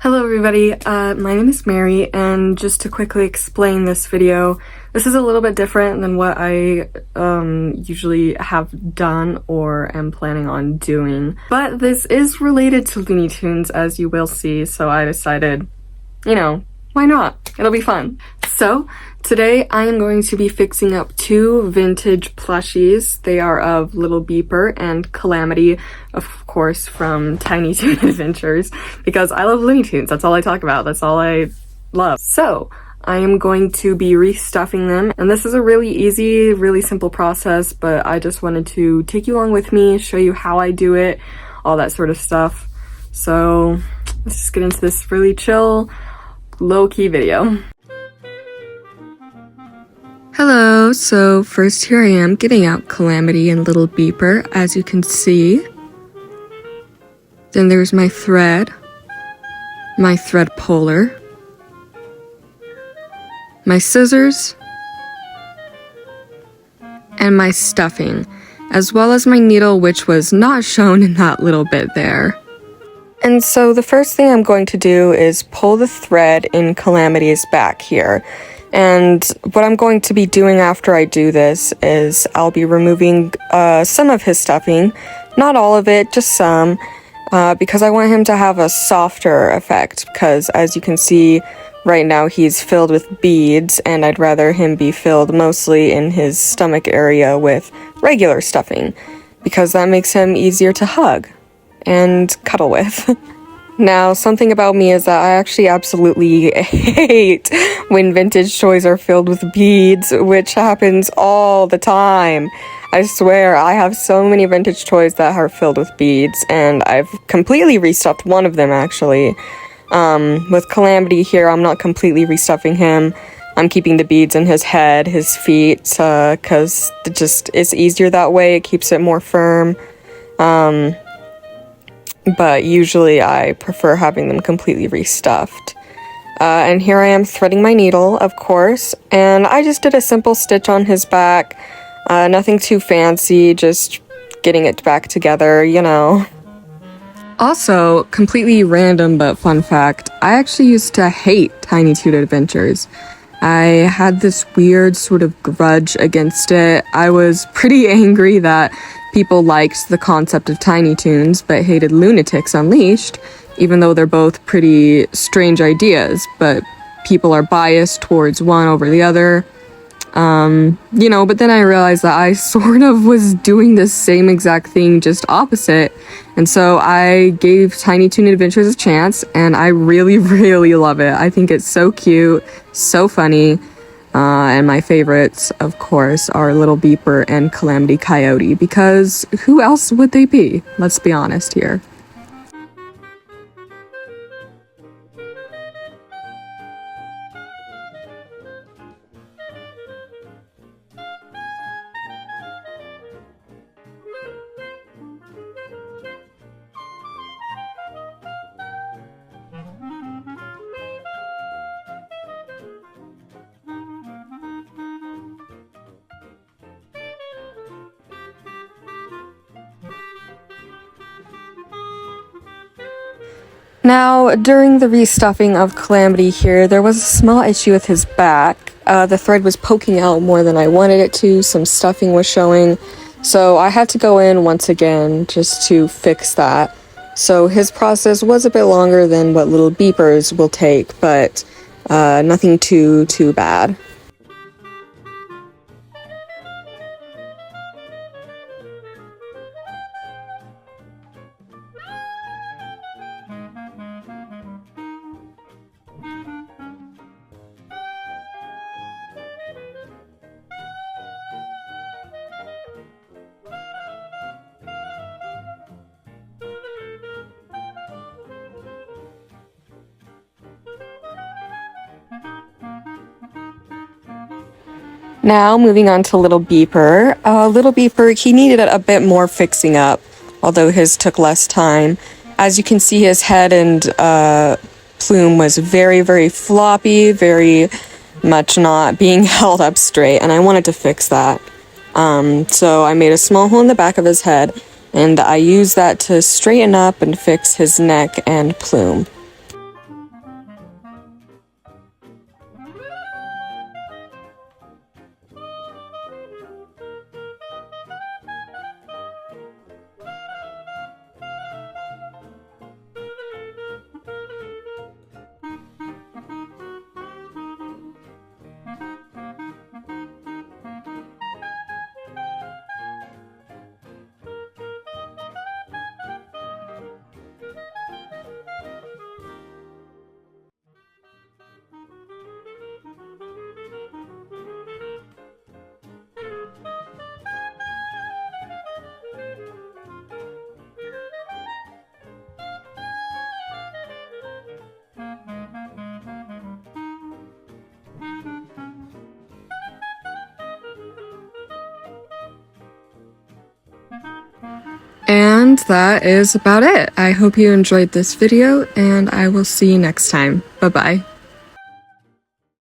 Hello everybody, my name is Mary, and just to quickly explain this video, this is a little bit different than what I usually have done or am planning on doing. But this is related to Looney Tunes, as you will see, so I decided, why not? It'll be fun. So, today I am going to be fixing up two vintage plushies. They are of Little Beeper and Calamity, of course, from Tiny Toon Adventures, because I love Looney Tunes. That's all I talk about. That's all I love. So, I am going to be restuffing them, and this is a really easy, really simple process, but I just wanted to take you along with me, show you how I do it, all that sort of stuff. So, let's just get into this really chill, low-key video. Hello, so first here I am getting out Calamity and Little Beeper, as you can see. Then there's my thread puller, my scissors, and my stuffing, as well as my needle, which was not shown in that little bit there. And so the first thing I'm going to do is pull the thread in Calamity's back here. And what I'm going to be doing after I do this is I'll be removing some of his stuffing, not all of it, just some, because I want him to have a softer effect, because as you can see right now he's filled with beads, and I'd rather him be filled mostly in his stomach area with regular stuffing, because that makes him easier to hug and cuddle with. Now, something about me is that I actually absolutely hate when vintage toys are filled with beads, which happens all the time. I swear, I have so many vintage toys that are filled with beads, and I've completely restuffed one of them, actually. With Calamity here, I'm not completely restuffing him. I'm keeping the beads in his head, his feet, because it's easier that way. It keeps it more firm. But usually I prefer having them completely restuffed. And here I am threading my needle, of course, and I just did a simple stitch on his back. Nothing too fancy, just getting it back together, Also, completely random but fun fact, I actually used to hate Tiny Toon Adventures. I had this weird sort of grudge against it. I was pretty angry that people liked the concept of Tiny Toons but hated Lunatics Unleashed, even though they're both pretty strange ideas, but people are biased towards one over the other. But then I realized that I sort of was doing the same exact thing, just opposite, and so I gave Tiny Toon Adventures a chance, and I really, really love it. I think it's so cute, so funny, and my favorites, of course, are Little Beeper and Calamity Coyote, because who else would they be? Let's be honest here. Now, during the restuffing of Calamity here, there was a small issue with his back. The thread was poking out more than I wanted it to, some stuffing was showing, so I had to go in once again just to fix that. So his process was a bit longer than what Little Beeper's will take, but nothing too bad. Now, moving on to Little Beeper. Little Beeper, he needed a bit more fixing up, although his took less time. As you can see, his head and plume was very, very floppy, very much not being held up straight, and I wanted to fix that. So I made a small hole in the back of his head, and I used that to straighten up and fix his neck and plume. And that is about it. I hope you enjoyed this video, and I will see you next time. Bye-bye.